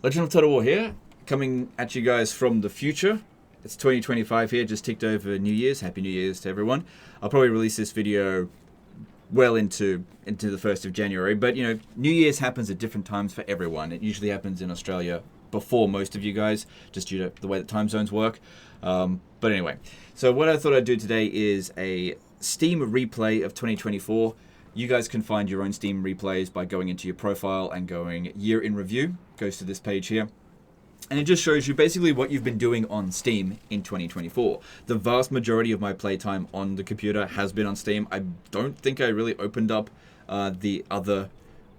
Legend of Total War here, coming at you guys from the future. It's 2025 here, just ticked over New Year's. Happy New Year's to everyone. I'll probably release this video well into the 1st of January, but you know, New Year's happens at different times for everyone. It usually happens in Australia before most of you guys, just due to the way that time zones work. But anyway, so what I thought I'd do today is a Steam replay of 2024. You guys can find your own Steam replays by going into your profile and going year in review. Goes to this page here. And it just shows you basically what you've been doing on Steam in 2024. The vast majority of my playtime on the computer has been on Steam. I don't think I really opened up the other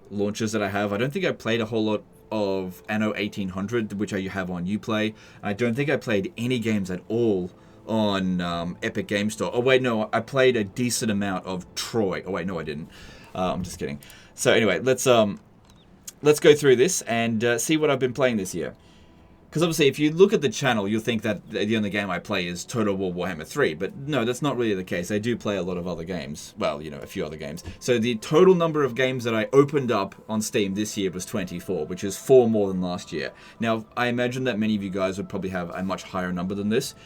launchers that I have. I don't think I played a whole lot of Anno 1800, which I have on Uplay. I don't think I played any games at all on Epic Game Store. Oh wait, no, I played a decent amount of Troy. Oh wait, no, I didn't. I'm just kidding. So anyway, let's go through this and see what I've been playing this year. Because obviously, if you look at the channel, you'll think that the only game I play is Total War Warhammer 3. But no, that's not really the case. I do play a lot of other games. Well, you know, a few other games. So the total number of games that I opened up on Steam this year was 24, which is 4 more than last year. Now, I imagine that many of you guys would probably have a much higher number than this.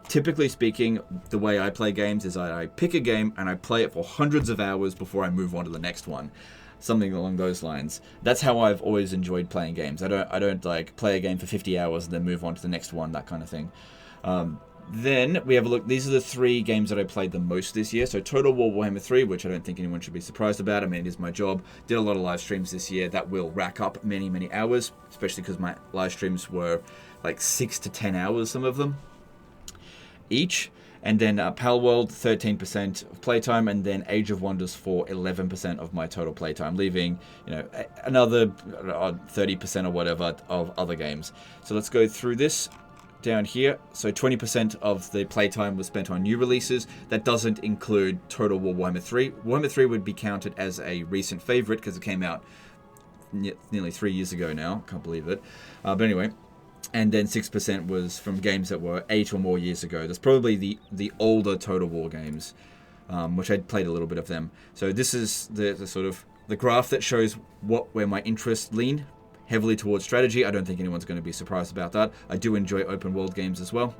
Typically speaking, the way I play games is I pick a game and I play it for hundreds of hours before I move on to the next one. Something along those lines. That's how I've always enjoyed playing games. I don't like play a game for 50 hours and then move on to the next one, that kind of thing. Then we have a look. These are the 3 games that I played the most this year. So Total War Warhammer 3, which I don't think anyone should be surprised about. I mean, it is my job. Did a lot of live streams this year. That will rack up many, many hours, especially because my live streams were like 6 to 10 hours, some of them, each. And then Pal World, 13% of playtime, and then Age of Wonders for 11% of my total playtime, leaving, you know, another 30% or whatever of other games. So let's go through this down here. So 20% of the playtime was spent on new releases. That doesn't include Total War Warhammer 3. Warhammer 3 would be counted as a recent favorite because it came out nearly 3 years ago now. Can't believe it. But anyway. And then 6% was from games that were 8 or more years ago. That's probably the older Total War games, which I'd played a little bit of them. So this is the sort of the graph that shows where my interests lean, heavily towards strategy. I don't think anyone's going to be surprised about that. I do enjoy open world games as well,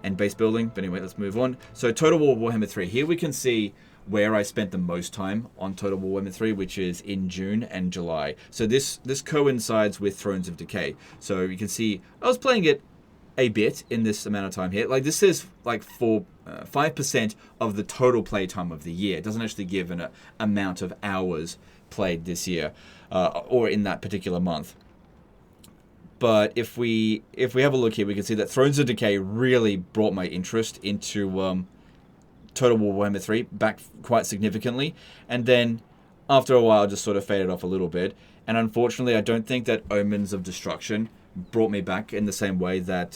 and base building. But anyway, let's move on. So Total War Warhammer 3. Here we can see where I spent the most time on Total War Warhammer 3, which is in June and July. So this coincides with Thrones of Decay. So you can see I was playing it a bit in this amount of time here. Like this is like 5% of the total play time of the year. It doesn't actually give an amount of hours played this year or in that particular month. But if we have a look here, we can see that Thrones of Decay really brought my interest into Total War Warhammer 3 back quite significantly, and then after a while just sort of faded off a little bit. And unfortunately, I don't think that Omens of Destruction brought me back in the same way that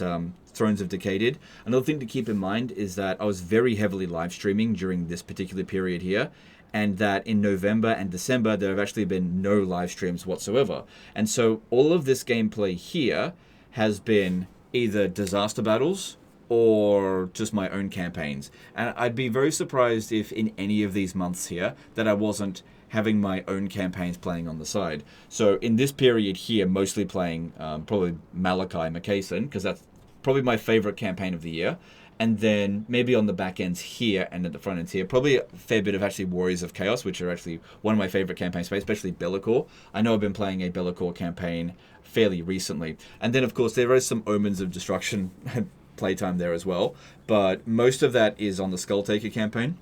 Thrones of Decay did. Another thing to keep in mind is that I was very heavily live streaming during this particular period here, and that in November and December there have actually been no live streams whatsoever. And so all of this gameplay here has been either disaster battles or just my own campaigns. And I'd be very surprised if in any of these months here that I wasn't having my own campaigns playing on the side. So in this period here, mostly playing probably Malachi Maccason, because that's probably my favorite campaign of the year. And then maybe on the back ends here and at the front ends here, probably a fair bit of actually Warriors of Chaos, which are actually one of my favorite campaigns, especially Bellicor. I know I've been playing a Bellicor campaign fairly recently. And then, of course, there is some Omens of Destruction playtime there as well, but most of that is on the Skulltaker campaign.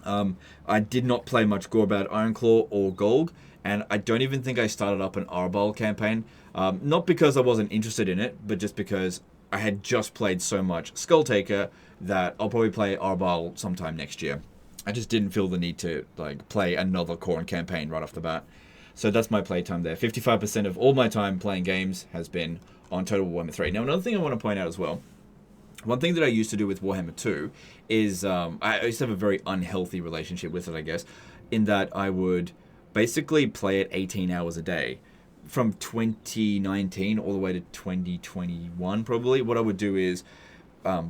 I did not play much Gorbad Ironclaw or Golg, and I don't even think I started up an Arbal campaign, not because I wasn't interested in it, but just because I had just played so much Skulltaker that I'll probably play Arbal sometime next year. I just didn't feel the need to like play another Khorne campaign right off the bat. So that's my playtime there. 55% of all my time playing games has been on Total War Warhammer 3. Now, another thing I want to point out as well, one thing that I used to do with Warhammer 2 is I used to have a very unhealthy relationship with it, I guess, in that I would basically play it 18 hours a day. From 2019 all the way to 2021, probably, what I would do is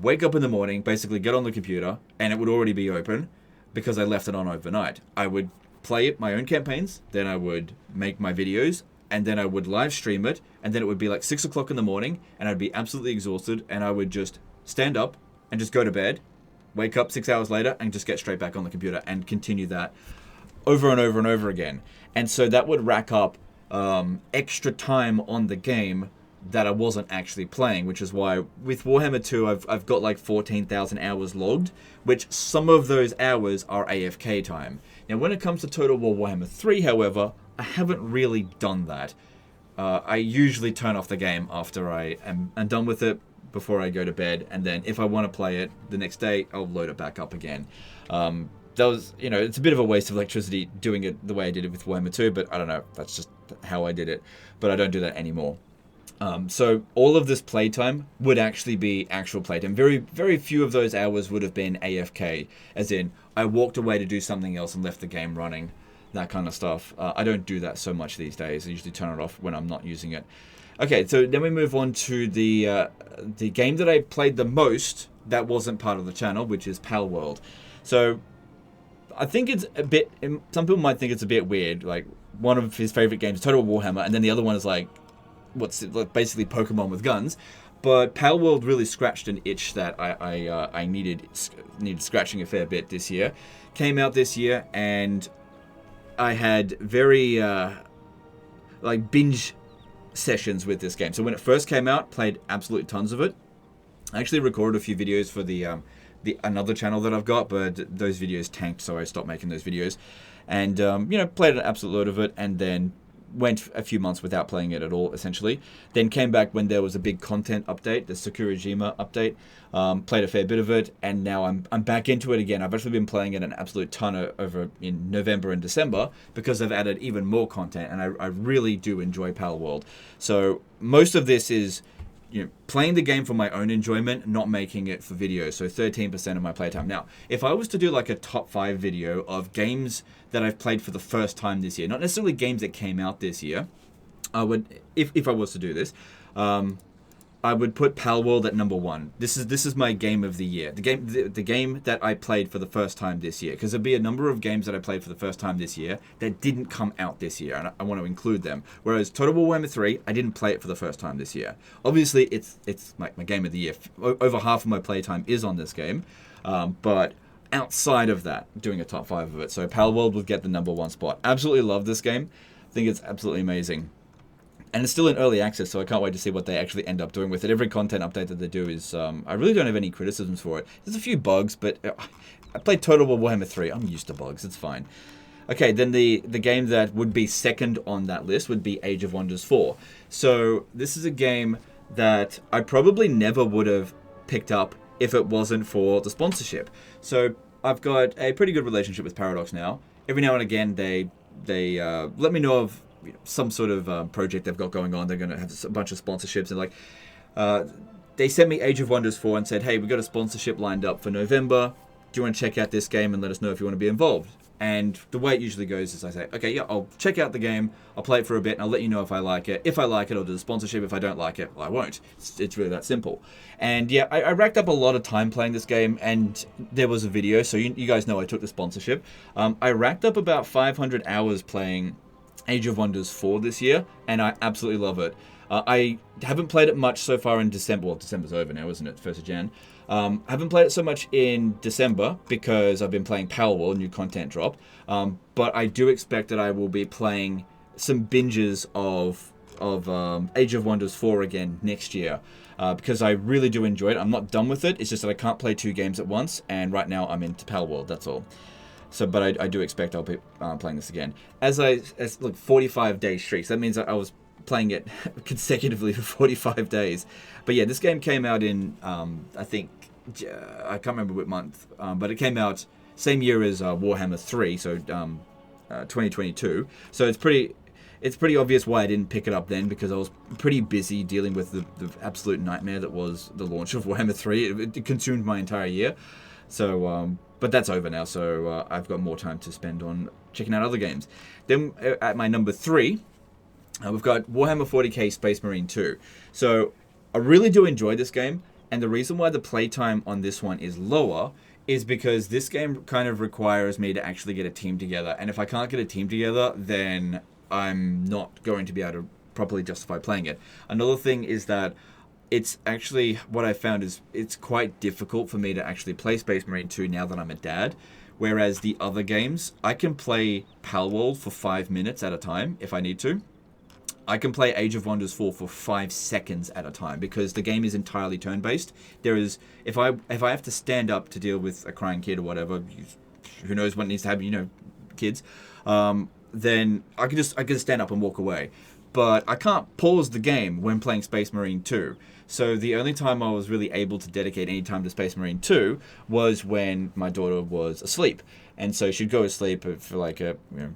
wake up in the morning, basically get on the computer, and it would already be open because I left it on overnight. I would play it, my own campaigns, then I would make my videos, and then I would live stream it, and then it would be like 6 o'clock in the morning, and I'd be absolutely exhausted, and I would just stand up and just go to bed, wake up 6 hours later, and just get straight back on the computer and continue that over and over and over again. And so that would rack up extra time on the game that I wasn't actually playing, which is why with Warhammer 2 I've got like 14,000 hours logged, which some of those hours are AFK time. Now when it comes to Total War Warhammer 3, however, I haven't really done that. I usually turn off the game after I am done with it, before I go to bed, and then if I want to play it the next day, I'll load it back up again. That was, it's a bit of a waste of electricity doing it the way I did it with Warhammer 2, but I don't know, that's just how I did it. But I don't do that anymore. So all of this playtime would actually be actual playtime. Very, very few of those hours would have been AFK, as in I walked away to do something else and left the game running, that kind of stuff. I don't do that so much these days. I usually turn it off when I'm not using it. Okay, so then we move on to the game that I played the most that wasn't part of the channel, which is Pal World. So I think it's a bit, some people might think it's a bit weird, like one of his favorite games is Total Warhammer, and then the other one is like basically Pokemon with guns. But Pal World really scratched an itch that I needed scratching a fair bit this year. Came out this year, and I had very like binge sessions with this game. So when it first came out, played absolute tons of it. I actually recorded a few videos for the another channel that I've got, but those videos tanked, so I stopped making those videos. And played an absolute load of it, and then went a few months without playing it at all, essentially. Then came back when there was a big content update, the Sakurajima update. Played a fair bit of it, and now I'm back into it again. I've actually been playing it an absolute ton over in November and December because I've added even more content, and I really do enjoy Pal World. So most of this is playing the game for my own enjoyment, not making it for video. So 13% of my playtime. Now, if I was to do like a top 5 video of games that I've played for the first time this year, not necessarily games that came out this year, I would, if I was to do this, I would put Pal World at number 1. This is my game of the year. The game that I played for the first time this year, because there'd be a number of games that I played for the first time this year that didn't come out this year, and I want to include them. Whereas Total War Warhammer 3, I didn't play it for the first time this year. Obviously, it's my game of the year. Over half of my playtime is on this game, but outside of that, doing a top 5 of it. So Pal World would get the number 1 spot. Absolutely love this game. I think it's absolutely amazing. And it's still in early access, so I can't wait to see what they actually end up doing with it. Every content update that they do is... I really don't have any criticisms for it. There's a few bugs, but I played Total War Warhammer 3. I'm used to bugs. It's fine. Okay, then the game that would be second on that list would be Age of Wonders 4. So this is a game that I probably never would have picked up if it wasn't for the sponsorship. So I've got a pretty good relationship with Paradox now. Every now and again, they let me know of some sort of project they've got going on. They're going to have a bunch of sponsorships, and they sent me Age of Wonders 4 and said, hey, we've got a sponsorship lined up for November. Do you want to check out this game and let us know if you want to be involved? And the way it usually goes is I say, okay, yeah, I'll check out the game, I'll play it for a bit, and I'll let you know if I like it. If I like it, I'll do the sponsorship. If I don't like it, well, I won't. It's really that simple. And yeah, I racked up a lot of time playing this game, and there was a video, so you guys know I took the sponsorship. I racked up about 500 hours playing Age of Wonders 4 this year, and I absolutely love it. I haven't played it much so far in December. Well, December's over now, isn't it? 1st of Jan. I haven't played it so much in December because I've been playing Pal World, new content drop. But I do expect that I will be playing some binges of Age of Wonders 4 again next year. Because I really do enjoy it. I'm not done with it. It's just that I can't play 2 games at once, and right now I'm into Pal World, that's all. So, but I do expect I'll be playing this again. As 45-day streaks. That means I was playing it consecutively for 45 days. But yeah, this game came out in, I think, I can't remember what month, but it came out same year as Warhammer 3, so 2022. So it's pretty obvious why I didn't pick it up then, because I was pretty busy dealing with the absolute nightmare that was the launch of Warhammer 3. It consumed my entire year. So, but that's over now, so I've got more time to spend on checking out other games. Then at my number 3, we've got Warhammer 40k Space Marine 2. So I really do enjoy this game, and the reason why the playtime on this one is lower is because this game kind of requires me to actually get a team together. And if I can't get a team together, then I'm not going to be able to properly justify playing it. Another thing is that it's actually, what I found is it's quite difficult for me to actually play Space Marine 2 now that I'm a dad. Whereas the other games, I can play Palworld for 5 minutes at a time if I need to. I can play Age of Wonders 4 for 5 seconds at a time because the game is entirely turn-based. There is, if I have to stand up to deal with a crying kid or whatever, who knows what needs to happen, you know, kids, then I can stand up and walk away. But I can't pause the game when playing Space Marine 2. So the only time I was really able to dedicate any time to Space Marine 2 was when my daughter was asleep. And so she'd go to sleep for like a, you know,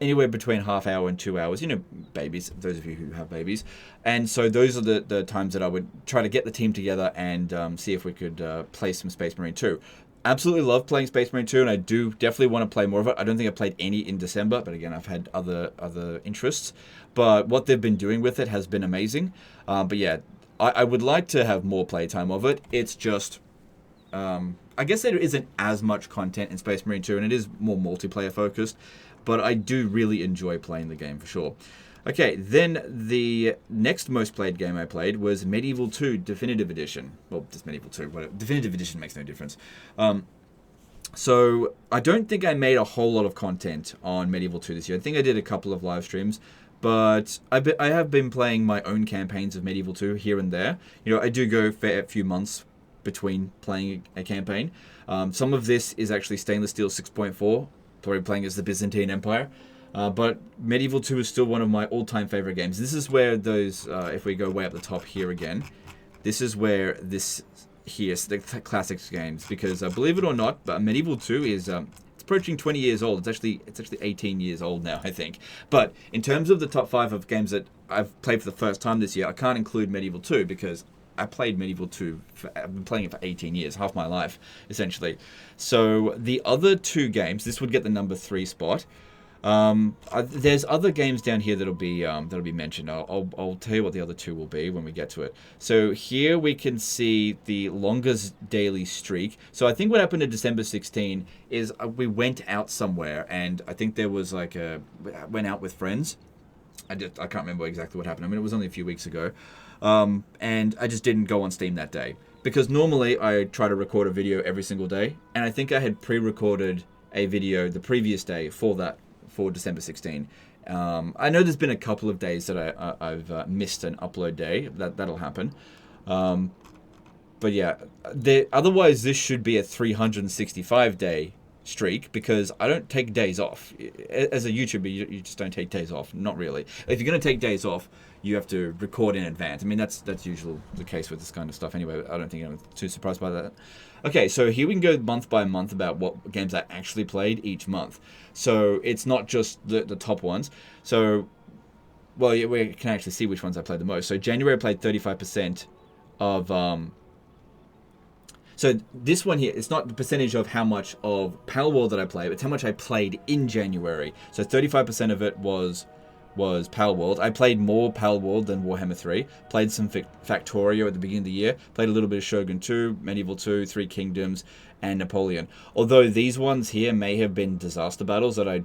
anywhere between half hour and 2 hours, you know, babies, those of you who have babies. And so those are the times that I would try to get the team together and see if we could play some Space Marine 2. Absolutely love playing Space Marine 2, and I do definitely want to play more of it. I don't think I played any in December, but again, I've had other interests. But what they've been doing with it has been amazing. But yeah, I would like to have more playtime of it. It's just, I guess there isn't as much content in Space Marine 2, and it is more multiplayer focused. But I do really enjoy playing the game for sure. Okay, then the next most played game I played was Medieval 2 Definitive Edition. Well, just Medieval 2, whatever. Definitive Edition makes no difference. So I don't think I made a whole lot of content on Medieval 2 this year. I think I did a couple of live streams, but I have been playing my own campaigns of Medieval 2 here and there. You know, I do go for a few months between playing a campaign. Some of this is actually Stainless Steel 6.4. Probably playing as the Byzantine Empire. But Medieval 2 is still one of my all-time favorite games. This is where those, if we go way up the top here again, this is where this here, the classics games, because believe it or not, Medieval 2 is it's approaching 20 years old. It's actually 18 years old now, I think. But in terms of the top 5 of games that I've played for the first time this year, I can't include Medieval 2 because I played Medieval 2, I've been playing it for 18 years, half my life, essentially. So the other 2 games, this would get the number 3 spot. There's other games down here that'll be mentioned. I'll tell you what the other 2 will be when we get to it. So here we can see the longest daily streak. So I think what happened in December 16 is we went out somewhere, and I think there was like went out with friends. I can't remember exactly what happened. I mean, it was only a few weeks ago. And I just didn't go on Steam that day. Because normally I try to record a video every single day. And I think I had pre-recorded a video the previous day for December 16. I know there's been a couple of days that I've missed an upload day. That'll happen. But yeah, otherwise this should be a 365-day streak because I don't take days off. As a YouTuber, you just don't take days off. Not really. If you're going to take days off, you have to record in advance. I mean, that's usually the case with this kind of stuff anyway. I don't think I'm too surprised by that. Okay, so here we can go month by month about what games I actually played each month. So it's not just the top ones. So, well, yeah, we can actually see which ones I played the most. So January I played 35% of... So this one here, it's not the percentage of how much of Palworld that I played, it's how much I played in January. So 35% of it was Palworld. I played more Palworld than Warhammer 3. Played some Factorio at the beginning of the year. Played a little bit of Shogun 2, Medieval 2, Three Kingdoms, and Napoleon. Although these ones here may have been disaster battles that I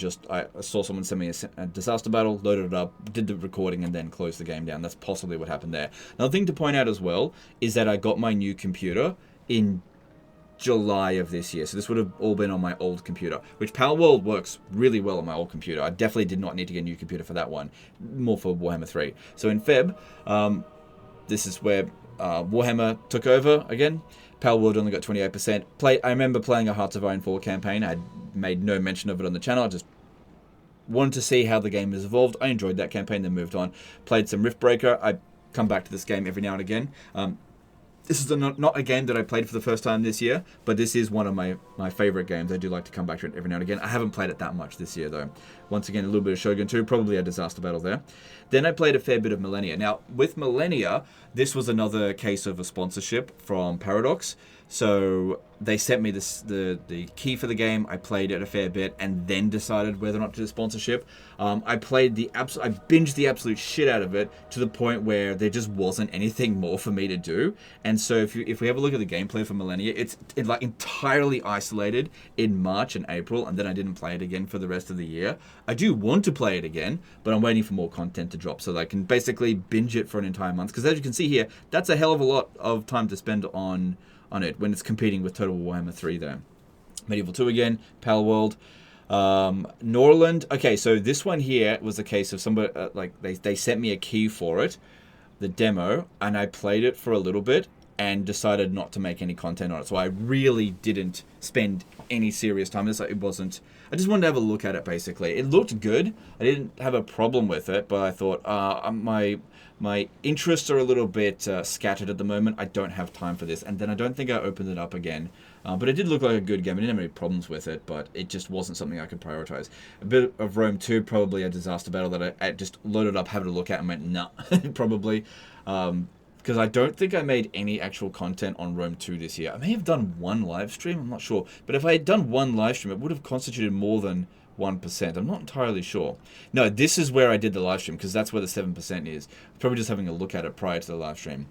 saw someone send me a disaster battle, loaded it up, did the recording, and then closed the game down. That's possibly what happened there. Another thing to point out as well is that I got my new computer in July of this year. So this would have all been on my old computer, which Palworld works really well on my old computer. I definitely did not need to get a new computer for that one, more for Warhammer 3. So in Feb, this is where Warhammer took over again. Palworld only got 28%. I remember playing a Hearts of Iron 4 campaign. I had made no mention of it on the channel. I just wanted to see how the game has evolved. I enjoyed that campaign, then moved on. Played some Riftbreaker. I come back to this game every now and again. This is not a game that I played for the first time this year, but this is one of my favorite games. I do like to come back to it every now and again. I haven't played it that much this year, though. Once again, a little bit of Shogun 2, probably a disaster battle there. Then I played a fair bit of Millennia. Now, with Millennia, this was another case of a sponsorship from Paradox. So they sent me the key for the game. I played it a fair bit and then decided whether or not to do sponsorship. I binged the absolute shit out of it to the point where there just wasn't anything more for me to do. And so if we have a look at the gameplay for Millennia, it's like entirely isolated in March and April, and then I didn't play it again for the rest of the year. I do want to play it again, but I'm waiting for more content to drop so that I can basically binge it for an entire month. Because as you can see here, that's a hell of a lot of time to spend on it when it's competing with Total Warhammer 3 there. Medieval 2 again, Pal World. Norland. Okay, so this one here was a case of somebody, they sent me a key for it, the demo, and I played it for a little bit and decided not to make any content on it. So I really didn't spend any serious time. I just wanted to have a look at it, basically. It looked good. I didn't have a problem with it, but I thought, my interests are a little bit scattered at the moment. I don't have time for this. And then I don't think I opened it up again. But it did look like a good game. I didn't have any problems with it, but it just wasn't something I could prioritize. A bit of Rome 2, probably a disaster battle that I just loaded up, having a look at, and went, nah, probably. Because I don't think I made any actual content on Rome 2 this year. I may have done one live stream, I'm not sure. But if I had done one live stream, it would have constituted more than 1%. I'm not entirely sure. No, this is where I did the live stream, because that's where the 7% is. Probably just having a look at it prior to the live stream.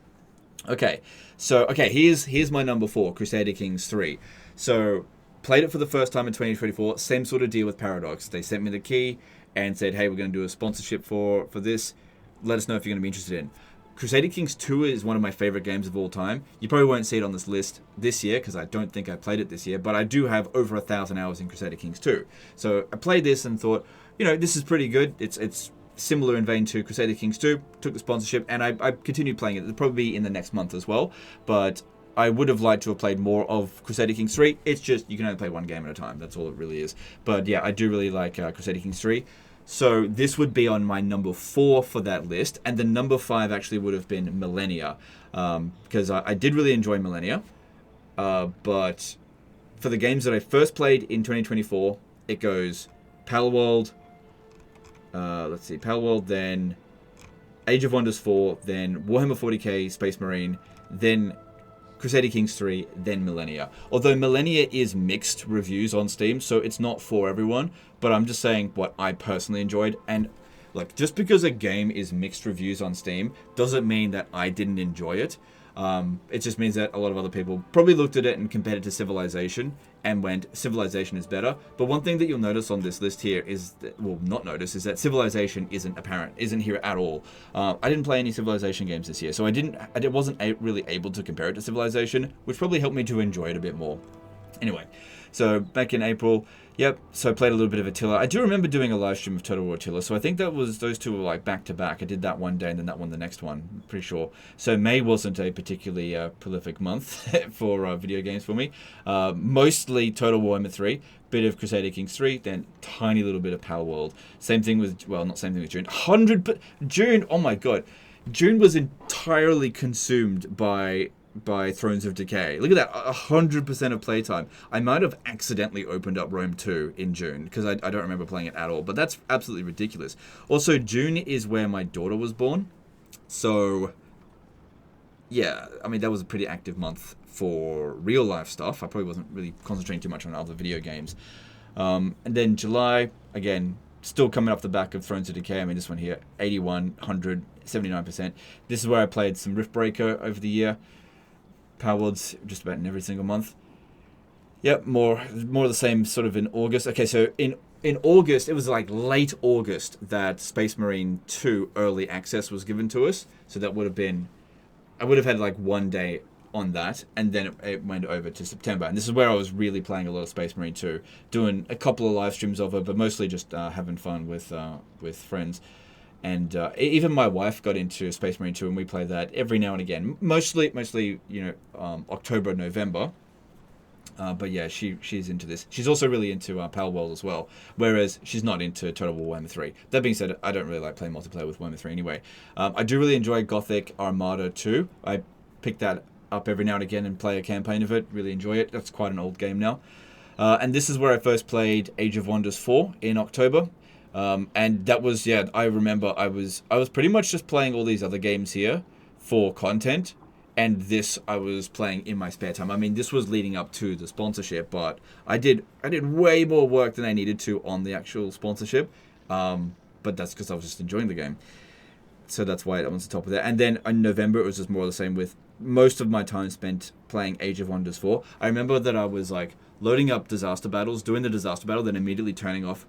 Okay, so here's my number 4, Crusader Kings 3. So played it for the first time in 2024. Same sort of deal with Paradox. They sent me the key and said, hey, we're going to do a sponsorship for this. Let us know if you're going to be interested in. Crusader Kings 2 is one of my favorite games of all time. You probably won't see it on this list this year because I don't think I played it this year, but I do have over 1,000 hours in Crusader Kings 2. So I played this and thought, this is pretty good. It's similar in vein to Crusader Kings 2. Took the sponsorship and I continued playing it. It'll probably be in the next month as well, but I would have liked to have played more of Crusader Kings 3. It's just you can only play one game at a time. That's all it really is. But yeah, I do really like Crusader Kings 3. So this would be on my number 4 for that list, and the number 5 actually would have been Millennia, because I did really enjoy Millennia, but for the games that I first played in 2024, it goes Palworld, Palworld, then Age of Wonders 4, then Warhammer 40k, Space Marine, then Crusader Kings 3, then Millennia. Although Millennia is mixed reviews on Steam, so it's not for everyone, but I'm just saying what I personally enjoyed. And like, just because a game is mixed reviews on Steam doesn't mean that I didn't enjoy it. It just means that a lot of other people probably looked at it and compared it to Civilization and went, Civilization is better. But one thing that you'll notice on this list here is that, well, not notice, is that Civilization isn't here at all. I didn't play any Civilization games this year, so I wasn't really able to compare it to Civilization, which probably helped me to enjoy it a bit more. Anyway, so back in April, yep, so I played a little bit of Attila. I do remember doing a live stream of Total War Attila, so I think those two were like back to back. I did that one day and then that one the next one, I'm pretty sure. So May wasn't a particularly prolific month for video games for me. Mostly Total Warhammer 3, bit of Crusader Kings 3, then tiny little bit of Palworld. Same thing with, well, not same thing with June. June, oh my god. June was entirely consumed by Thrones of Decay. Look at that, 100% of playtime. I might have accidentally opened up Rome 2 in June, because I don't remember playing it at all, but that's absolutely ridiculous. Also, June is where my daughter was born, so yeah, I mean, that was a pretty active month for real life stuff. I probably wasn't really concentrating too much on other video games. And then July, again, still coming off the back of Thrones of Decay. I mean, this one here, 81, 100, 79%. This is where I played some Riftbreaker over the year. Palworld's just about in every single month. Yep, more of the same sort of in August. Okay, so in August, it was like late August that Space Marine 2 early access was given to us. So that would have been, I would have had like one day on that, and then it went over to September. And this is where I was really playing a lot of Space Marine 2, doing a couple of live streams of it, but mostly just having fun with friends. And even my wife got into Space Marine 2, and we play that every now and again. Mostly, October, November. But yeah, she's into this. She's also really into Palworld as well, whereas she's not into Total War Warhammer 3. That being said, I don't really like playing multiplayer with Warhammer 3 anyway. I do really enjoy Gothic Armada 2. I pick that up every now and again and play a campaign of it. Really enjoy it. That's quite an old game now. And this is where I first played Age of Wonders 4 in October. And that was, I remember I was pretty much just playing all these other games here for content, and this I was playing in my spare time. I mean, this was leading up to the sponsorship, but I did way more work than I needed to on the actual sponsorship. But that's because I was just enjoying the game. So that's why it was the top of that. And then in November, it was just more of the same, with most of my time spent playing Age of Wonders 4. I remember that I was like loading up disaster battles, doing the disaster battle, then immediately turning off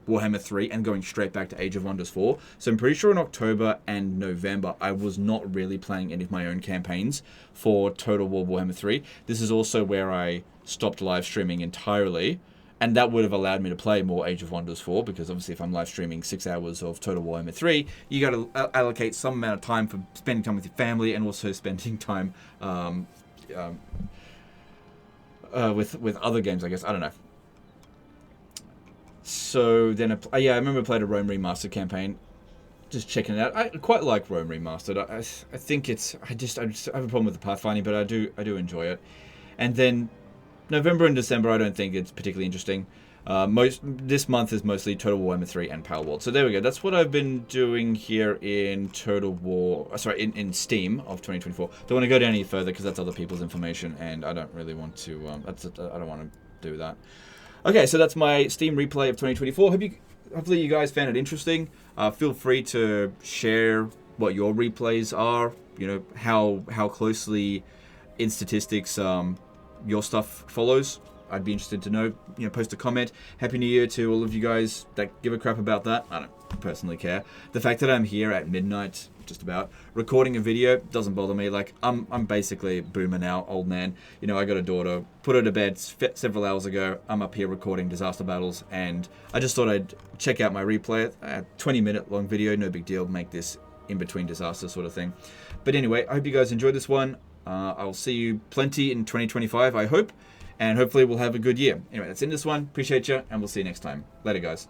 Warhammer 3 and going straight back to Age of Wonders 4. So I'm pretty sure in October and November, I was not really playing any of my own campaigns for Total War Warhammer 3. This is also where I stopped live streaming entirely. And that would have allowed me to play more Age of Wonders 4, because obviously if I'm live streaming 6 hours of Total Warhammer 3, you got to allocate some amount of time for spending time with your family and also spending time with other games, I guess. I don't know. So then, yeah, I remember I played a Rome Remastered campaign. Just checking it out. I quite like Rome Remastered. I think it's... I just have a problem with the pathfinding, but I do enjoy it. And then November and December, I don't think it's particularly interesting. This month is mostly Total War Warhammer 3 and Power World. So there we go. That's what I've been doing here in Total War... Sorry, in Steam of 2024. Don't want to go down any further because that's other people's information, and I don't really want to... I don't want to do that. Okay, so that's my Steam replay of 2024. Hopefully you guys found it interesting. Feel free to share what your replays are. You know, how closely in statistics your stuff follows. I'd be interested to know. You know, post a comment. Happy New Year to all of you guys that give a crap about that. I don't personally care. The fact that I'm here at midnight, just about, recording a video doesn't bother me. Like, I'm basically a boomer now, old man. You know, I got a daughter, put her to bed several hours ago. I'm up here recording disaster battles, and I just thought I'd check out my replay. 20-minute long video, no big deal. Make this in between disasters sort of thing. But anyway, I hope you guys enjoyed this one. I'll see you plenty in 2025, I hope. And hopefully we'll have a good year. Anyway, that's in this one. Appreciate you, and we'll see you next time. Later, guys.